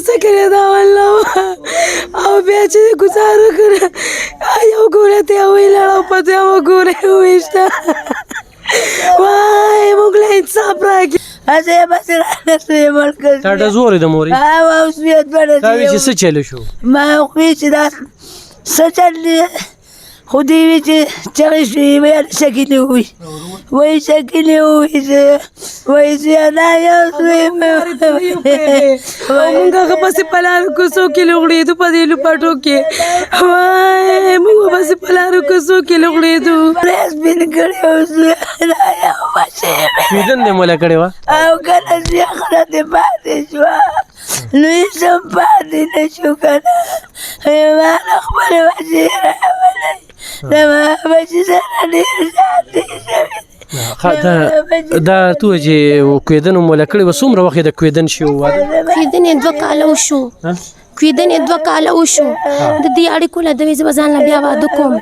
سکرې دا والله او بیا چې ګزاره کړه یو ګوره ته ویلاړ او په دې وګوره وېشته وای موږ له انصاف راکړي هسې بس رانسوې ملکه تا ډزور د مورې اوس بیا دوه تا وی چې څه چلو شو ما وی چې دا څه چل دی خو دې وی چې چغې شوې ویل سکینې ووي وایي سکینې ووي زه وایي زه دا یو سوی مونږ هغه پسې په لارو کوڅو کې لوغړېدو په دې لوپټو کې وای مونږ پسې په لارو کوڅو کې لوغړېدو سپین کړی اوس دا یو بچی کیدن دې مولا کړې وه او کله چې خره دې پاتې شوه نو هېڅ هم پاتې نه شو که نه ما له خپلې بچې راولی زما بچې سره ډېر شانتې شوې دا تو چې کویدن مولا کړې وه څومره وخت د کویدن شي واده کویدن یې 2 کاله وشو کویدن یې 2 کاله وشو د دې اړیکو له دوی زه به ځان له بیا واده کوم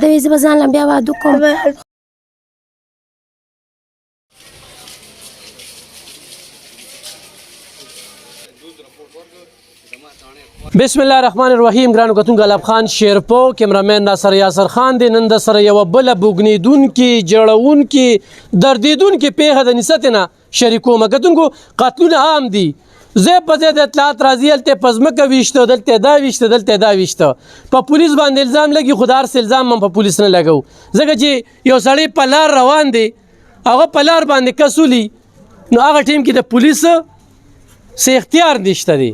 دوی زه به ځان له بیا واده کوم بسم الله الرحمن الرحیم ګرانو کتونکو غلب خان شیرپو کیمرامین ناصر یاسر خان دی نن د سره یوه بله بوږنېدونکې جړونکې دردېدونکې پیښه د نست نه شریکومه کتونکو قتلونه عام دي ځای په ځای د اطلاعات راځي هلته یې په ځمکه ویشته دلته یې دا ویشته دلته یې دا ویشته په پولیس باندې الزام لګي خو د هر څه الزام هم په پولیس نه لګو ځکه چې یو سړی په لار روان دی هغه په لار باندې کسولي نو هغه ټیم کې د پولیس څه اختیار نشته دی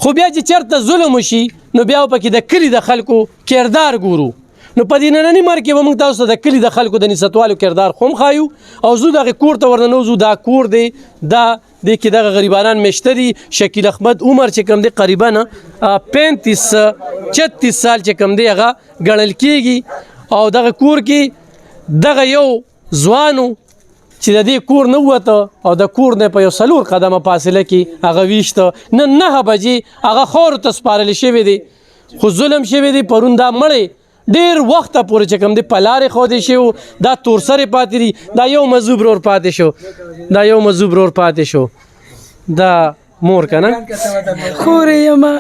خو بیا چې چېرته ظلم وشي نو بیا پکې د کلي د خلکو کردار ګورو نو په دې ننني مرګ کې به موږ تاسو ته د کلي د خلکو د نستوالو کردار خو هم ښایو او زو دغې کور ته ورننوځو دا کور دی دا دې کې دغه غریبانان میشته دي شکیل احمد عمر چې کوم دی قریبا 35 36 سال چې کوم دی هغه ګڼل کېږي او دغه کور کې دغه یو ځوانو چې د دې کور نه ووته او د کور نه په یو 4 قدمه فاصله کې هغه ویشته نن 9 بجې هغه خاورو ته سپارلی شوی دی خو ظلم شوی دی پرون دا مړی ډېر وخته پورې چې کوم دی په لارې ښودی شوی دا تورسرې پاتې دي دا یو مذوب رور پاتې شو دا مور که نه خورې یمه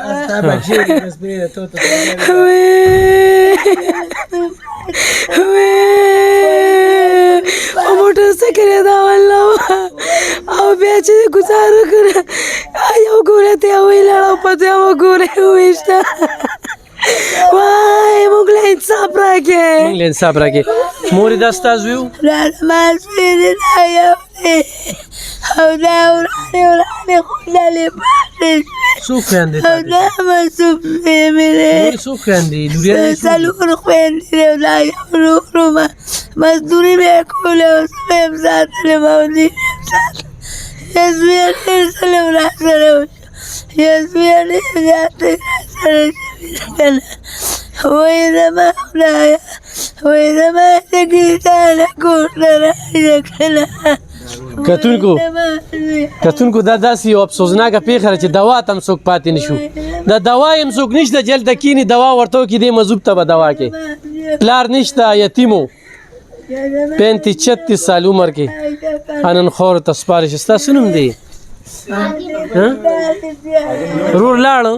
موټر سکرې دا والله او بیا چې ګزاره کړه یو ګوره ته ویلاړ او په دې وګوره وېشته وای موږ له انصاف راکړې مورې دا ستاسو ویو دا زما زوی دی دا یو دی او دا ورانې خونډلې پاتې څو خویندې او دا مسوب زوی مې دی څو خویندې 4 خویندې دی او دا یو ورور ومه مزدوري مې یې کوله اوس مې یم ساتلې مولي مې یم ساتلې یزویه ډېر ظلم راسره وشو یزویه ډېر زیاتې راسره شوي که نه وایي زما خدایه وایي زما سګریټانه کور ته راشه که نه کتونکو دا داسې یو افسوسناکه پیښه ده چې دوا ته هم څوک پاتې نه شو د دوا هم څوک نشته چې هلته کښېني دوا ورته وکړي دې مذوب ته به دوا کې پلار نشته یتیمو 35-36 سال عمر کې نن خاورو ته سپارل شي ستاسو نوم دی رور لاړه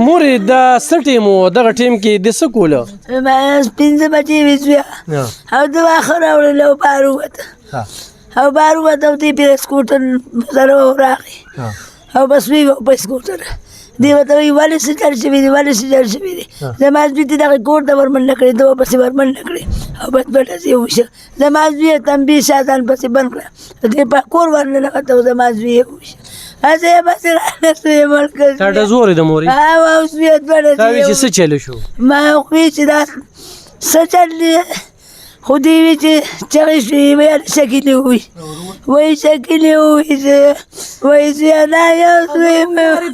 مورې دا څه ټیم و دغه ټیم کې د څه کوله 5 بجې وې او د واښه راوړل او بهر ووته او بهر ووته او دې پرې سکوټر سره راغی او بس وی په سکوټر دی ورته وایي ولې څه چل شوي دي زما زوی دې دغه کور ته ورمنډه کړې ده پسې ورمنډه کړې او بس بټسې وشه زما زوی یې تنبې شاته پسې بند کړه دې په کور ورننغته او زما زوی یې وشه هسې یې بس رانسوې ملکه تا ډزور د مورې اوس بیا دوه تا وی چې څه چلو شو ما وی چې دا څه چل دی خو دې وی چې چغې شوې ویل سکینې ووي وایي سکینې ووي زه وایي زه دا یو سوی مونږ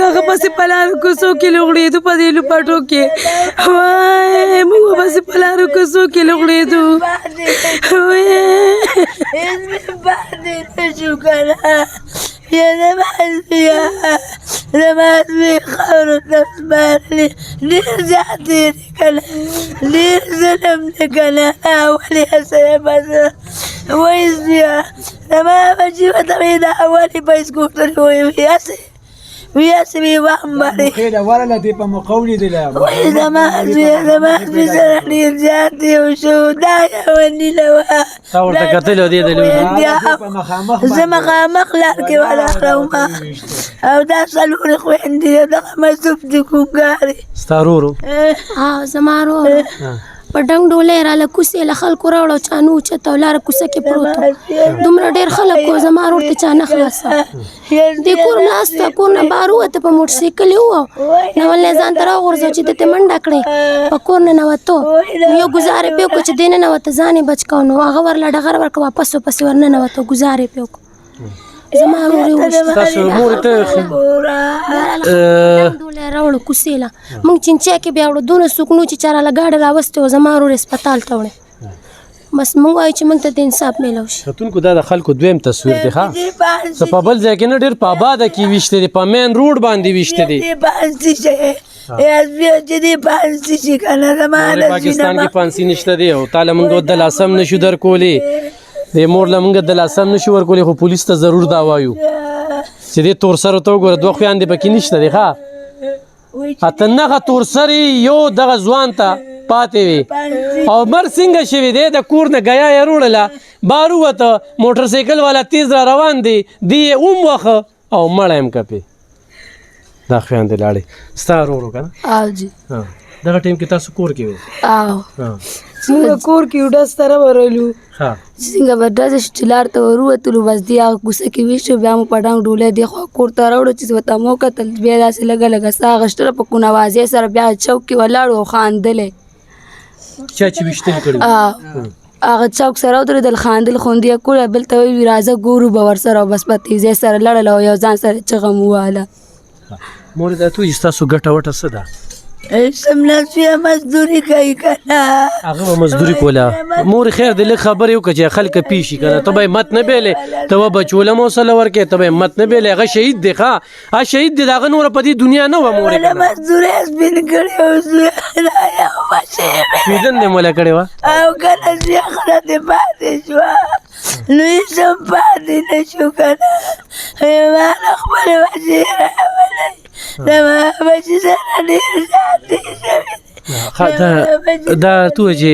هغه پسې په لارو کوڅو کې لوغړېدو په دې لوپټو کې وای مونږ پسې په لارو کوڅو کې لوغړېدو باندې نه شو که نه یا زما زوی خاورو ته سپارلې ډېر زیاتې دي که نه ډېر ظلم دی که نه ولې هسې بس وایي زویا زما بچي ورته وایي دا ولې په سکوټر وایي ویاسې مې وامبارې خیره ورله دې په موقع ولیدله وایي زما زوی سره ډېر زیات یو شو دا یوه نیله وه تا ورته کتلې و دې د زه مخامخ لار کې ولاړه وم او دا څلورې خویندې دي دغه مصروف دي کومګارې ستا ورور زما ورور په ډنګ ډولۍ راله کوسې له خلکو راوړه چا نه اوچته او لاره کوڅه کې پروت و دومره ډېر خلک و زما ورور ته چا نه خلاصه دې کور ناسته کور نه بهر ووته په موټرسایکل یې ووه نولنی ځان ته راوغورځوه چې ده ته منډه کړې په کور ننوتو نو یو ګزار یې پرې وکړو چې دی ننوته ځان یې بچ کړو نو هغه ورله ډغر ورکړه واپس ورپسې ورننوته ګزار یې پرې وکړو زما ورور یې وشته تاسو مور ته ډولۍ راوړو کوڅې له موږ چینچا کې بیا وړو دونه څوک نو چې چا راله ګاډی راوستې و زما ورور یې هسپتال ته وړی بس موږ وایو چې موږ ته د انصاف میلاو شي کتونکو دا د خلکو دویم تصویر دی ښه څه په بل ځای کې نه ډېر په آباده کې ویشته دي په مین روډ باندې ویشته دي پاکستان کې پانسي نشته دی او تاله موږ د لاسم نشو درکولی د مور له موږ د لاسم نشو ورکولی خو پولیس ته ضرور دا وایو چې دې تور سرو ته وګوره دوه خویندې پکې نشته دی ښه اته نغه تور سرې یو دغه ځوان ته پاتې وي او مر څنګه شوي دی د کور نه ګیا یې روړله بار ووته موټر سایکل والا تیز را روان دی دی یې وخه او مړی یم کپې دا خویندې لاړې ستا ورور و که نه او جی دغه ټایم کې تاسو کور کې وئ او څنګه کور کې ډز سره ورلو څنګه به ډز شو چې لار ته وروتلو بس دی هغه کوڅه کې ویښ بیا مو په ډنګ ډولۍ دی خوا کور ته راوړو چې ورته مو کتل بیا داسې لږه لږه ساه اخېستله په کونوازۍ سره بیا چوک کې ولاړو او خاندلی چا چې ویشتل کړي هغه چوک سره ودرېدل خاندل خوندې یې کړه بل ته وایي راځه ګورو به ورسره او بس په تیزۍ سره لړله او یو ځان سره چغه مو وهله مورې دا تو چې ستاسو ګټه وټه څه ده سملاسویه مزدوري کوي که نه هغه به مزدوري کوله مور خیر دی لږ خبرې وکړه چې خلکه پیشي که نه ته به یې مت نه بیلې ته به بچوله هم حوصله ورکړې ته به یې مت نه بیلې هغه شهید دی ښه هغه شهید دی د هغه نوره په دې دنیا نه وه مورې مزدوري سپین کړی او زوی یو بچی سویدن دې موله کړې وه او که نه زوی خره دې پاتې شوه نو هېڅ هم پاتې نه شو که نه ما له خپلې بچې راولی زما بچي سره ډېر زیاتې شوي دا تو چې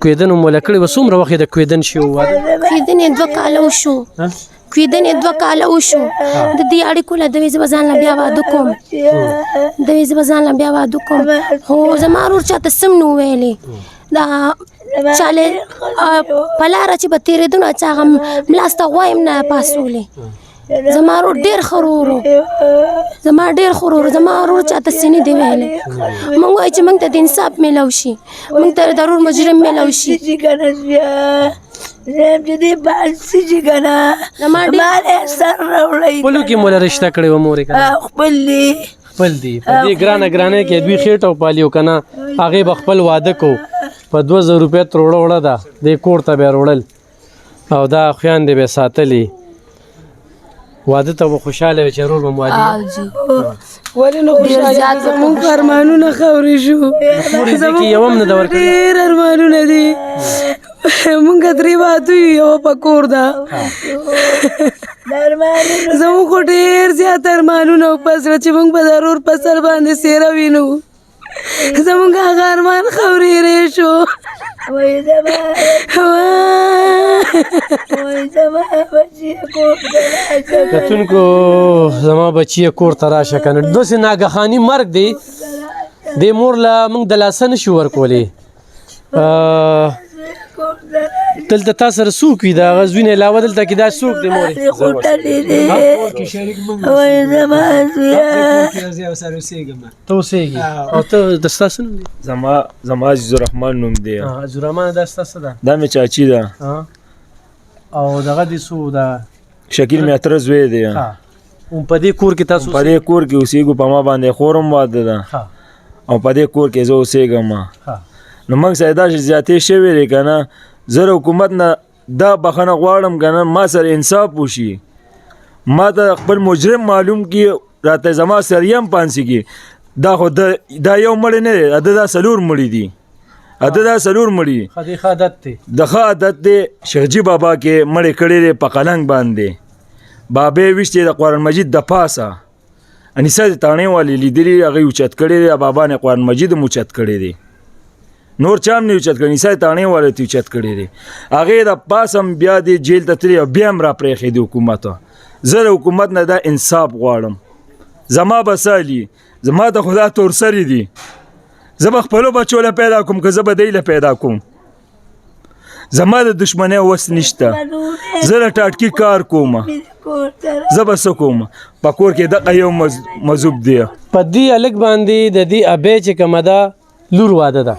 کویدن موله کړې وه څومره وخت یې د کویدن شي واده کویدن یې 2 کاله وشو کویدن یې 2 کاله وشو د دې اړیکو له دوی زه به ځان له بیا واده کوم دوی زه به ځان له بیا واده کوم خو زما ورور چاته سم نه ویلې دا چاله په لاره چې به تېرېدو نو چې هغه ملاسته غوا یې نه پاسولې زما ورور ډېر ښه ورور و زما ډېر ښه ورور زما ورور چاته څه نه دی ویلی موږ وایو چې موږ ته د انصاف میلاو شي موږ ته د ورور مجرم میلاو شي خپلو کې موله رشته کړې وه مورې که نه خپل دی خپل دي په دې ګرانه ګرانه کې دوی خېټه پالیو که نه هغې به خپل واده کو په 2000 روپۍ تروړه وړه ده دې کور ته به یې وړل او دا خویندې به یې ساتلې واده ته به خوشحاله وي چې ورور به مو واده ولې نه خوشحاله زموږ ارمانونه خاورې شو مورې دې کې یو هم نه ده ورکړې ډېر ارمانونه دي مونږ 3 واده یو یوه په کور ده زموږ خو ډېر زیات ارمانونه و په زړه چې مونږ به د ورور په سر باندې څېره وینو زموږ هغه ارمان خاورېری شو کتونکو زما بچی کور ته راشه که نه داسې ناګهاني مرګ دی دې مور له موږ د لاسه نه شو ورکولی دلته تا سره څوک وي د هغه زوی نه علاوه دلته کې دا څوک دی مورې ته اوسېږي او ته د ستا څه نوم دی زما عزیزالرحمن نوم دی عزیزالرحمن دا ستا څه ده دا مې چاچي ده او دغه دې څو ده شکیل مې اتره زوی دی په دې کور کې تاسو په دې کور کې اوسېږو په ما باندې خور هم واده ده او په دې کور کې زه اوسېږم نو موږ سره داسې زیاتې شوې دی که نه زه حکومت نه دا بخښنه غواړم که نه ما سره انصاف وشي ما ته خپل مجرم معلوم کړي راته زما سریم پانسي کړي دا خو دا یو مړی نه دی دا 4 مړي دي اته دا سلور مړي خدي عادت دی د ښه عادت دی شیخجي بابا کې مړې کړې دی په قلنګ باندې بابې ویشتې د قرآن مجید د پاسه انیسه د تاڼې والې لیدلي هغې اوچت کړی دی بابا نه قرآن مجید هم اوچت کړی دی نور چا هم نه اوچت کړی انیسه د تاڼې والې ته اوچت کړی دی هغې د پاس هم بیا دی جیل ته تللی او بیا هم را پرېښې دی حکومت زه د حکومت نه دا انصاف غواړم زما به سالي زما د خدا تور سری دي زه به خپلو بچو له پیدا کوم که زه به دی له پیدا کوم زما د دشمنۍ وس نشته زه له ټاټکي کار کوم زه به څه کوم په کور کې دغه یو مذوب دی په دې هلک باندې د دې ابۍ چې کومه ده لور واده ده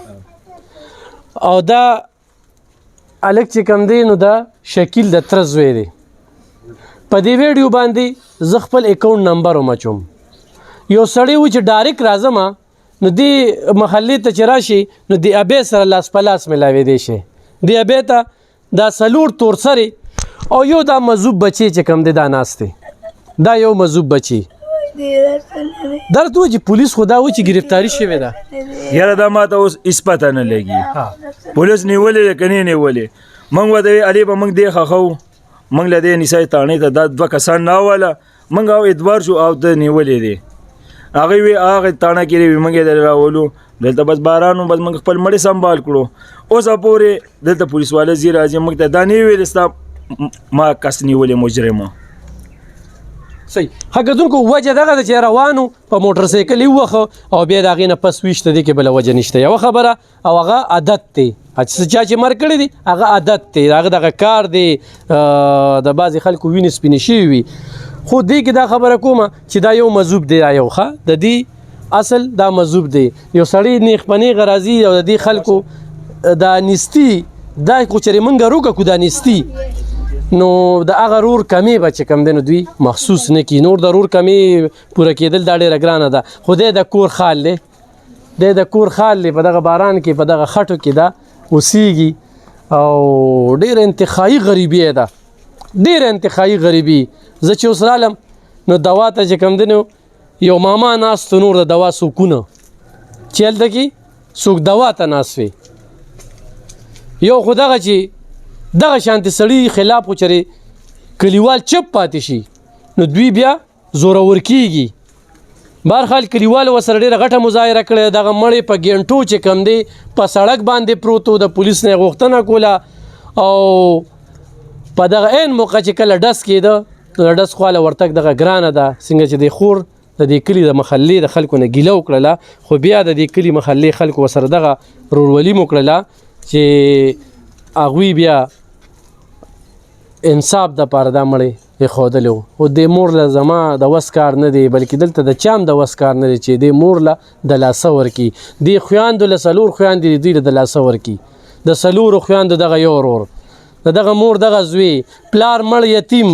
او دا هلک چې کوم دی نو دا شکیل د تره زوی دی په دې ویډیو باندې زه خپل اکاونټ نمبر هم اچوم یو سړی و چې ډایرکټ راځم نو دې محلې ته چې راشي نو د ابۍ سره لاس په لاس ملاوېدی شي د ابۍ ته دا څلور تور سرې او یو دا مذوب بچی چې کوم دی دا ناست دی دا یو مذوب بچی درته و چې پولیس خو دا و چې ګرفتاري شوې ده یاره دا ما ته اوس هېڅ پته نه لګي پولیس نیولې ده که نه نیولې موږ به د علي به موږ دې ښخوو موږ له دې نسای تاڼې ته دا دوه کسان راوله موږ او ادوار شو او ده نیولې دی هغې وی هغه تاڼه کې وي موږ یې در راولو دلته بس باران و بس موږ خپل مړی سنبال کړو اوسه پورې دلته پولیس والا ځي راځي موږ ته دا نه ویل ستا ما کس نیولې مجرمه صحیح حقیقتونکو وجه دغه ده چې روانو په موټر سایکل یې ووخه او بیا د هغې نه پس ویشته دی کې بله وجه نشته یوه خبره او هغه عادت دی چا چې مرګ کړی دی هغه عادت دی هغه دغه کار دی د بعضې خلکو وینې سپینې شوي وي خو دې کې دا خبره کومه چې دا یو مذوب دی دا یو ښه د دې اصل دا مذوب دی یو سړی نیغ په نیغه راځي او د دې خلکو دا نیستي دا خو چېرې موږ روکه کړو دا نیستي نو د هغه رور کمې به چې کوم دی نو دوی محسوس نه کړي نور د رور کمې پوره کېدل دا ډېره ګرانه ده خو دی د کور خال دی دی د کور خال دی په دغه باران کې په دغه خټو کې دا اوسیږي او ډېره انتخایي غریبي ده ډېره انتخایي غریبي زه چې اوس رالم نو دوا ته چې کوم دی نو یو ماما ناست نور د دوا سوکونه چې هلته کې څوک دوا ته ناست وي یو خو دغه چې دغه شانتې سړي خلاف خو چېرې کلیوال چپ پاتې شي نو دوی بیا زورور کېږي بهرحال کلیوالو ورسره ډېره غټه مظاهره کړې دغه مړی په ګینټو چې کوم دی په سړک باندې پروت و د پولیس نه یې غوښتنه کوله او په دغه عین موقع چې کله ډس کېده نو د ډس خواله ورتګ دغه ګرانه ده څنګه چې د خور د دې کلي د محلې د خلکو نه ګیله وکړله خو بیا د دې کلي محلې خلکو ورسره دغه رورولي مو کړله چې هغوی بیا انصاف دپاره دا مړی ایښودلی و خو دې مور له زما د وس کار نه دی بلکې دلته د چا هم د وس کار نه دی چې دې مور له د لاسه ورکړي دې خویندو له څلور خویندې دي دوی له د لاسه ورکړي د څلورو خویندو دغه یو ورور د دغه مور دغه زوی پلار مړ یتیم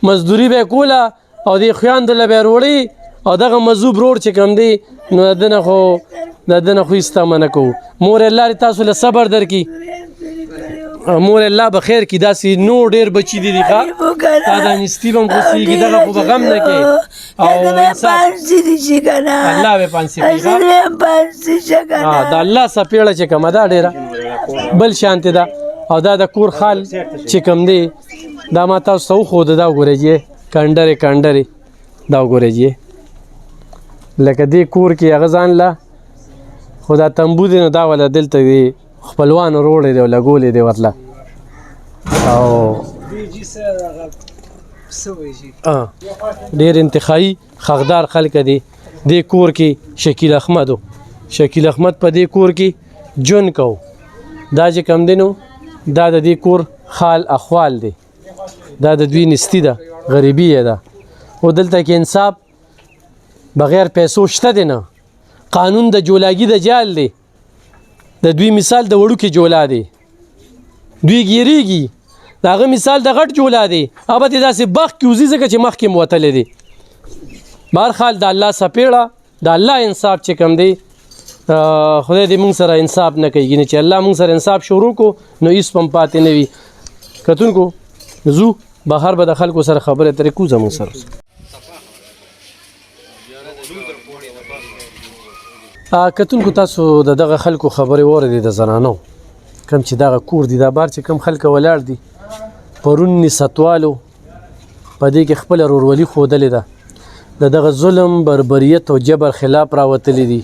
مزدوري به یې کوله او دې خویندو له به یې وروړي او دغه مذوب رور چې کوم دی نو د ده نه خو هېڅ تمه نه کوو مور الله دې تاسو له صبر درکړي مور الله به خیر کړي داسې نور ډېر بچي دي ښه تا دا نیستي به هم خوښېږي دغه خو به غم نه کوې او الله به پانسي کړي د الله څپېړه چې کومه ده ډېره بل شانتې ده او دا د کور خال چې کوم دی دا ما تاسو ته وښوده دا وګورئ چې کنډرې دا وګورئ چې لکه دې کور کې هغه ځان له خو دا تنبو دی نو دا ولا دلته دی خپلوانو روړی دی او لګولی دی ورله او ډېر انتخایي حقدار خلک دي دې کور کې شکیل احمد په دې کور کې ژوند کو دا چې کوم دی نو دا د دې کور حال احوال دی دا د دوی نستی ده غریبي یې ده خو دلته کې انصاف بغیر پیسو شته دی نه قانون د جولاګي د جال دی د دوی مثال د وړوکې جولا دی دوی ګیریږي د هغه مثال د غټ جولا دی هغه به داسې بخ کې وځي ځکه چې مخکې م وتلی دی بهرحال د الله څپېړه د الله انصاف چې کوم دی خدای دې موږ سره انصاف نه کوي چې الله موږ سره انصاف شروع کو نو هېڅ هم پاتې نه وي کتونکو ځو بهر به د خلکو سره خبرې اترې کوو زموږ سره کتونکو تاسو د دغه خلکو خبرې واورېدې د زنانو کم چې دغه کور دي دا بار چې کم خلک ولاړ دي پرون نسوالو په دې کې خپله ورورولي ښودلې ده د دغه ظلم بربریت او جبر خلاف راوتلی دي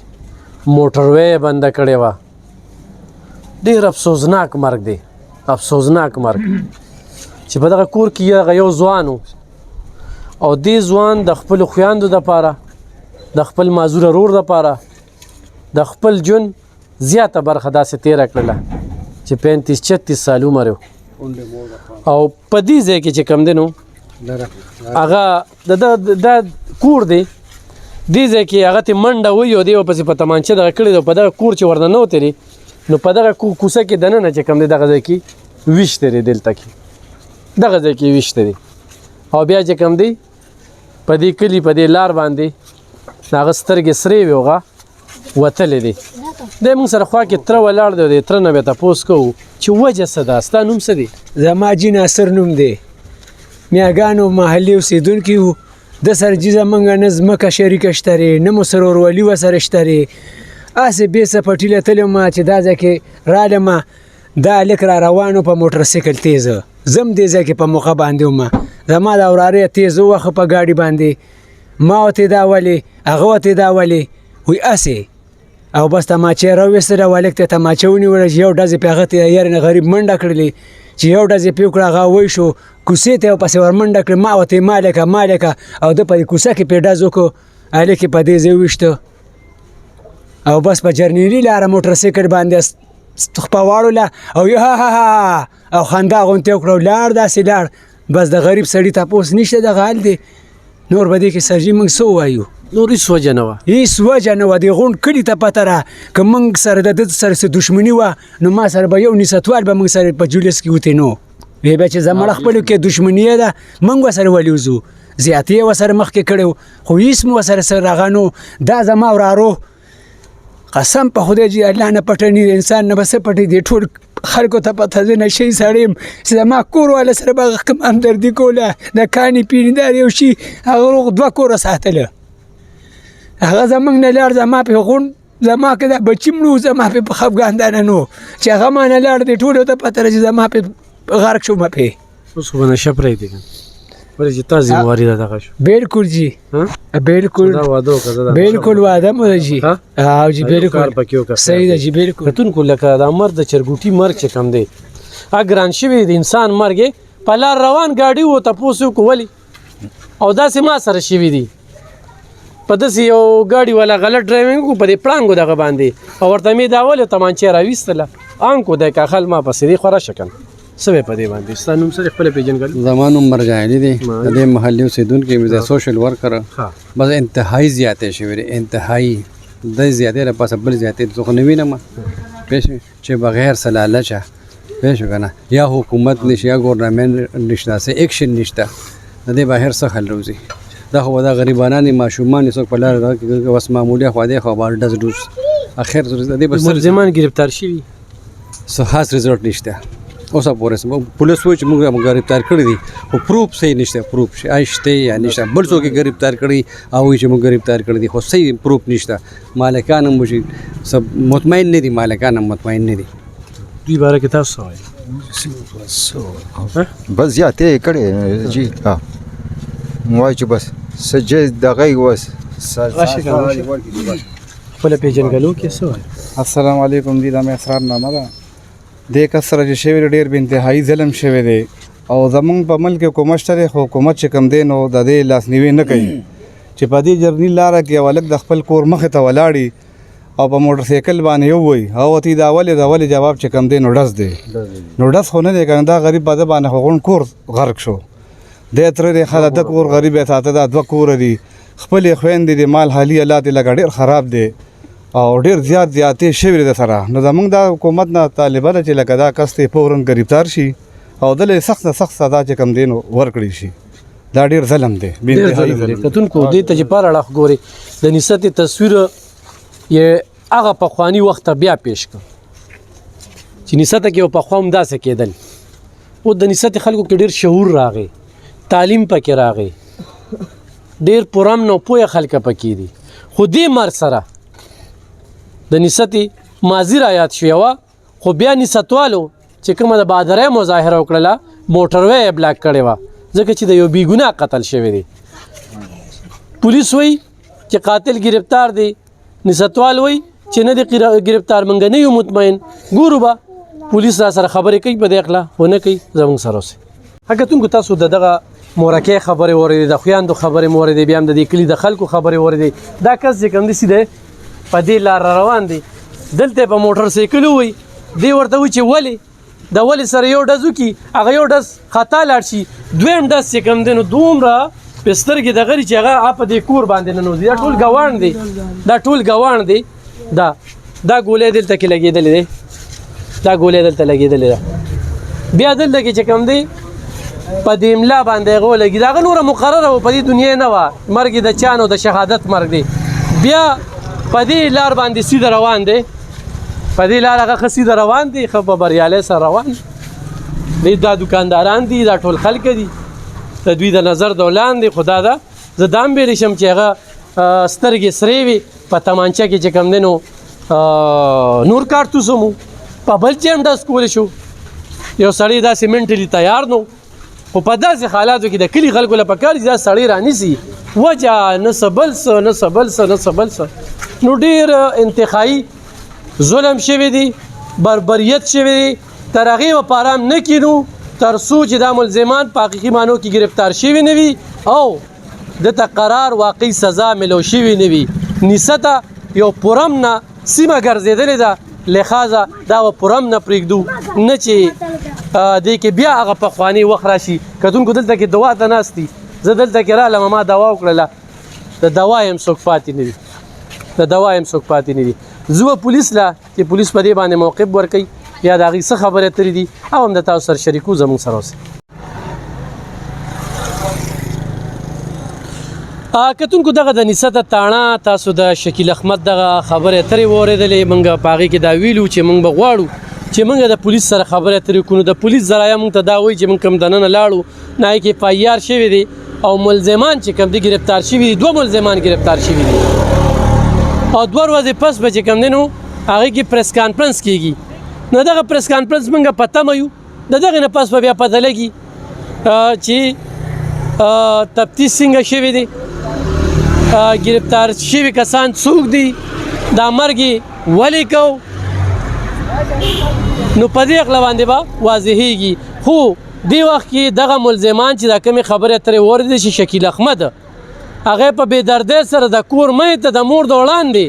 موټروی یې بنده کړې وه ډېر افسوسناک مرګ دی افسوسناک مرګ چې په دغه کور کې هغه یو ځوان و او دې ځوان د خپلو خویندو دپاره د خپل معذور ورور دپاره د خپل ژوند زیاته برخه داسې تېره کړله چې 35-36 سال عمر و او په دې ځای کې چې کم دی نو هغه د کور دی دې ځای کې هغه ته منډه وي او دی ورپسې په تمانچه دغه کړې ده په دغه کور چې ورنه نوتې نو په دغه کوڅه کې دننه چې کم دی دغه ځای کې ویشته دی دلته کې دغه ځای کې ویشته دی او بیا چې کم دی په دې کلي په دې لار باندې هغه سترګې سرې وي هغه وتلی دی دی موږ سره خوا کې تره ولاړ دی د تره نه بیا تپوس کوو چې وجه څه ده ستا نوم څه دی زما جي ناصر نوم دی میاګانو محلي اوسېدونکي وو د سره جي زمونږ نه ځمکه شریکه شته نه مو سره ورولي ورسره شته هسې بې څپټي له تللی وم چې دا ځای کې رالم دا هلک را روان و په موټرسایکل تیزه زم دې ځای کې په موقع باندې وم زما د وراره تیز ووخه په ګاډي باندې ما ورته دا ولې هغه ورته دا ولې وایي هسې او بس تماچې راویستله او هلک ته تماچه ونیوله چې یو ډزې پې هغه ته یارې نه غریب منډه کړلې چې یو ډزې پې وکړه هغه وی شو کوڅې ته یې پسې ور منډه کړې ما ورته ما لکه او ده په دې کوڅه کې پې ډز وکړو هلک یې په دې ځای وویشته او بس په جرنیلي لاره موټرسایکل باندې خپه واړوله او او خندا غونتې وکړه لاړ داسې لاړ بس د غریب سړي تپوس نشته دغه حال دی نور به دې کې سرجي موږ څه ووایو نور هېڅ وجه نه وه هېڅ وجه نه وه د غونډ کلي ته پته را که موږ سره د ده سره څه دښمني وه نو ما سره به یو نسوال به موږ سره په جولیس کې وتې نو وی بیا چې زمړه خپلو کې دښمني ده موږ ورسره ولې وځو زیاتې یې ورسره مخکې کړی خو هېڅ مو ورسره سره هغه نو دا زما ورارو قسم په خدای چې الله نه پټني انسان نه به څه پټي دی ټول خلکو ته پته زه نشی سړی یم چې زما کور والا سره به کوم همدردي کوله د کانې پینې دار یو شي هغه روغ 2 کوره ساتله هغه زموږ نه لاړ زما پې غونډ زما که دا بچي مړو زما پې په خفګاندانه نو چې هغه ما نه لاړ دی ټولو ته پته ده چې زما پې غرق شوم پې اوس خو به نشه پرېږدي که ولې چې تا ذمواري ده دغه شو بالکل جی بالکل دا واده وکړه بالکل واده مو ده جی او جی بالکل کار پکې وکړه صحیح ده جی بالکل کتونکو لکه دا مرد د چرګوټي مرګ چې کم دی ګران شوی د انسان مرګ په لار روان ګاډي و تپوس وکړو ولې او داسې ما سره شوي دي په داسې یو ګاډي والا غلط ډرایوینګ وکړو په دې پړانګو دغه باندې او ورته مې دا ولې تمانچې راویستله انکو د کاخل ما پسې دی خو راشه کنه څه وی په دې باندې ستا نوم سره خپله پېژنګل زما نوم مرجع علي دی د دې محلي اوسېدونکی مې د سوشل ورکر بس انتهایي زیاتې شوې دي انتهایي د زیاتې له پاسه بل زیاتې زه خو نه وینم پوه شوې چې بغیر څه لالچه پوه شو که نه یا حکومت نشته یا ګورنمنټ نشته څه ایکشن نشته د دې بهر څه حل روزي دا خو دا غریبانان ماشومان څوک په لاره بس معمولي خوا دی خو به ډز ډوز اخر د دې بس ملزمان گرفتار شوي څه خاص رزلټ نشته اوسه پورې پولیس وایي چې موږ ګرفتار کړي دي خو پروف صحیح نشته پروف شته یا نشته بل څوک ګرفتار کړي او وایي چې موږ ګرفتار کړي دي خو صحیح پروف نشته مالکان هم وشي سب مطمئن نه دي مالکان هم مطمئن نه دي دوی باره کې تاسو وایي بس زیاتې کړې جی وایي چې بس سجې دغه وس خپله پېژنګلو کې څه وایي السلام علیکم دی دا مې اسرار نامه ده دې کس سره چې شوی ډېر بې انتهایي ظلم شوی دی او زمونږ په ملک حکومت شته دی خو حکومت چې کوم دی نو د دې لاسنیوي نه کوي چې په دې جرني لاره کې یو هلک د خپل کور مخې ته ولاړي او په موټرسایکل باندې ووایي او ورته دا ولې جواب چې کوم دی نو ډز دی نو ډز خو نه دی که نه دا غریب به ده باندې خو غونډ کور غرق شو دی تره دی ښه د کور غریب یې ساته دا 2 کوره دي خپلې خویندې دي مال حالي الله دې لږه ډېر خراب دی او ډېر زیاتې شوي د سره نو زمونږ دا حکومت نه طالبه ده چې لکه دا کس ته فوراً ګرفتار شي او دلته سخت نه سخت سزا چې کوم دی نو ورکړي شي دا ډېر ظلم دی کتونکو دې ته چې پر اړخ ګوري د نسبت تصویر یې هغه پخواني وخت بیا پیش کړ چې نسبت کې یو پخوا هم داسې کېدل او د نسبت خلکو کې ډېر شعور راغی تعلیم پکې راغی ډېر پرامن او پوهه خلک پکې دي خو دې مر سره د نست ماضي را یاد شوی وه خو بیا نستوالو چې کومه د بهادرۍ مظاهره وکړله موټروی یې بلاک کړې وه ځکه چې د یو بېګناه قتل شوی دی پولیس وایي چې قاتل گرفتار دی نستوال وایي چې نه دی گرفتار منګه نه یو مطمئن ګورو به پولیس را سره خبرې کوي په دې اقلا خو نه کوي زموږ سره اوسئ حقیقتونکو تاسو د دغه مورکۍ خبرې واورېدې د خویندو خبرې مو واورېدې بیا هم د دې کلي د خلکو خبرې واورېدې دا کس چې کوم دی سیده په دې لار روان دی دلته په موټر سایکل وي دی ورته وایي چې ولې د ولې سره یو ډز وکړي هغه یو ډز خطا لاړ شي دویم ډز چې کوم دی نو دومره په سترګې دغه چې هغه په دې کور باندې ننوځي دا ټول ګواڼ دی دا ټول ګواڼ دی دا ګولۍ دلته کې لګېدلې دی دا ګولۍ دلته لګېدلې ده بیا دلته کې چې کوم دی په دې املا باندې هغه ولګي دا هغه نوره مقرره وه په دې دنیا نه وه مرګ د چا نو د شهادت مرګ دی بیا په دې لار باندې سیده روان دی په دې لار هغه ښه سیده روان دی ښه په بریالی سره روان دی دا دوکانداران دي دا ټول خلک دي د دوی د نظر دولان دی خو دا ده زه دا هم بیرې شم چې هغه سترګې سرې وي په تمانچه کې چې کوم دی نو نور کارتوس هم په بل چې هم ډز کولی شو یو سړی داسې منټلي تیار نو خو په داسې حالاتو کې د کلي خلکو له پکار دي دا سړی رانیسي وجه نه څه بل څه نه څه بل څه نه څه بل څه نو ډېر انتخایي ظلم شوی دی بربریت شوی دی تر هغې لپاره هم نه کینو تر څو چې دا ملزمان په حقیقي معنو کې گرفتار شوي نه وي او دته قرار واقعي سزا ملو شوي نه وي نسته یو پرم نه سیمه ګرځېدلې ده لحاظه دا به پرم نه پرېږدو نه چې دې کې بیا هغه پخواني وخت راشي کتونکو دلته کې دوا ته ناست دي زه دلته کې رالم ما دوا وکړله د دوا یم څوک پاتې نه دي د دوا یم څوک پاتې نه دي زه به پولیس له چې پولیس په دې باندې موقف ورکوي یا د هغې څه خبرې اترې دي او هم د تاسو سره شریکو زموږ سره اوسئ کتونکو دغه د نسته تاڼه تاسو د شکیل احمد دغه خبرې اترې واورېدلې موږ په هغې کې دا ویلو چې موږ به غواړو چې موږ د پولیس سره خبرې اترې وکړو د پولیس ذرایع موږ ته دا وایي چې موږ کوم دننه لاړو نه هغې کې FIR شوی دی او ملزمان چې کوم دي ګرفتار شوي دي 2 ملزمان ګرفتار شوي دي او 2 ورځې پس به چې کوم دی نو هغې کې پریس کانفرنس کېږي نو دغه پریس کانفرنس موږ په تمه یو د دغې نه پس به بیا پته لګي چې تفتیش څنګه شوی دی گرفتار شوي کسان څوک دي دا مرګ ولې کو نو په دې اقلا باندې به واضحېږي خو دې وخت کې دغه ملزمان چې دا کومې خبرې اترې واورېدې چې شکیل احمد هغه په بېدردۍ سره د کور مینې ته د مور د وړاندې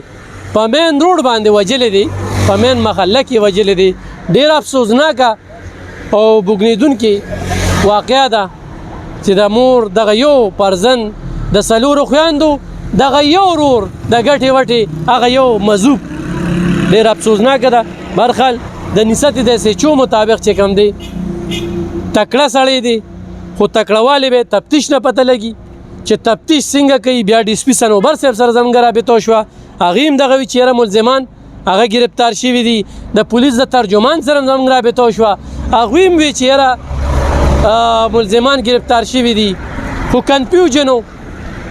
په مین روډ باندې وجلې دي په مین محله کې وجلې دي ډېر افسوسناکه او بوږنېدونکې واقعه ده چې د مور دغه یو پرزن د 4 خویندو دغه یو ورور د ګټې وټې هغه یو مذوب ډېر افسوسناکه ده برخل د نسته د SHO مطابق چې کوم دی تکړه سړی دی خو تکړهوالی به تفتیش نه پته لګي چې تفتیش څنګه کوي بیا DSP صنوبر صاحب سره زموږ رابطه وشوه هغې هم دغه وي چې یاره ملزمان هغه گرفتار شوي دي د پولیس د ترجمان سره زموږ رابطه وشوه هغوی هم وي چې یاره ملزمان گرفتار شوي دي خو کنفیوژن و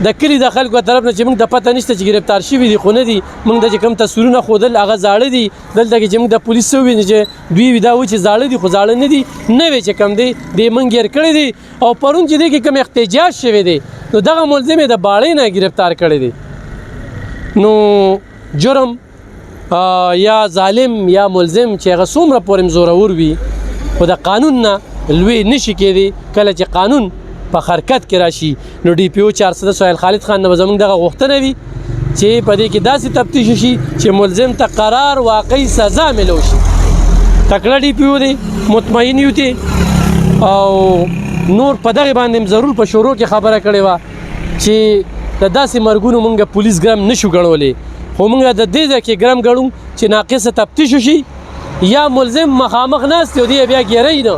د کلي د خلکو طرف نه چې موږ د پته نشته چې گرفتار شوي دي خو نه دي موږ د چې کوم تصویرونه ښودل هغه زاړه دي دلته کې چې موږ د پولیس څه ووینو چې دوی وي دا وایي چې زاړه دي خو زاړه نه دي نوې چې کوم دی دې موږ ګیر کړی دي او پرون چې دی کې کوم احتجاج شوی دی نو دغه ملزم یې د باړۍ نه گرفتار کړی دی نو جرم یا ظالم یا ملزم چې هغه څومره پورې زورور وي خو د قانون نه لوی نشي کېدی کله چې قانون په حرکت کې راشي نو DPO 400 سهیل خالد خان نه زموږ دغه غوښتنه وي چې په دې کې داسې تفتیش شي چې ملزم ته قرار واقعي سزا ملو شي تکړه DPO دی مطمئن یو دی او نور په دغه باندې ضرور په شروع کې خبره کړې وه چې د داسې مرګونو موږ پولیس ګرم نشو ګڼولی خو موږ د دې ځای کې ګرم ګڼو چې ناقصه تفتیش وشي یا ملزم مخامخ ناست دی او دی بیا ګیری نه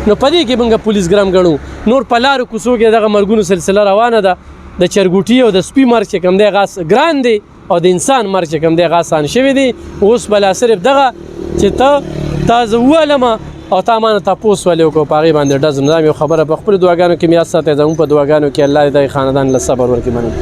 نو په دې کې موږ پولیس ګرم ګڼو نور په لارو کوڅو کې دغه مرګونو سلسله روانه ده د چرګوټي او د سپي مرګ چې کوم دی هغه ګران دی او د انسان مرګ چې کوم دی هغه آسان شوی دی اوس بلا صرف دغه چې تا زه وویلمه او تا مانه تپوس ولې وکړو په هغې باندې ډز نظام یو خبره په خپلو دعاګانو کې میاد ساتئ زموږ په دعاګانو کې الله دې دغې خاندان له صبر ورکړي مننه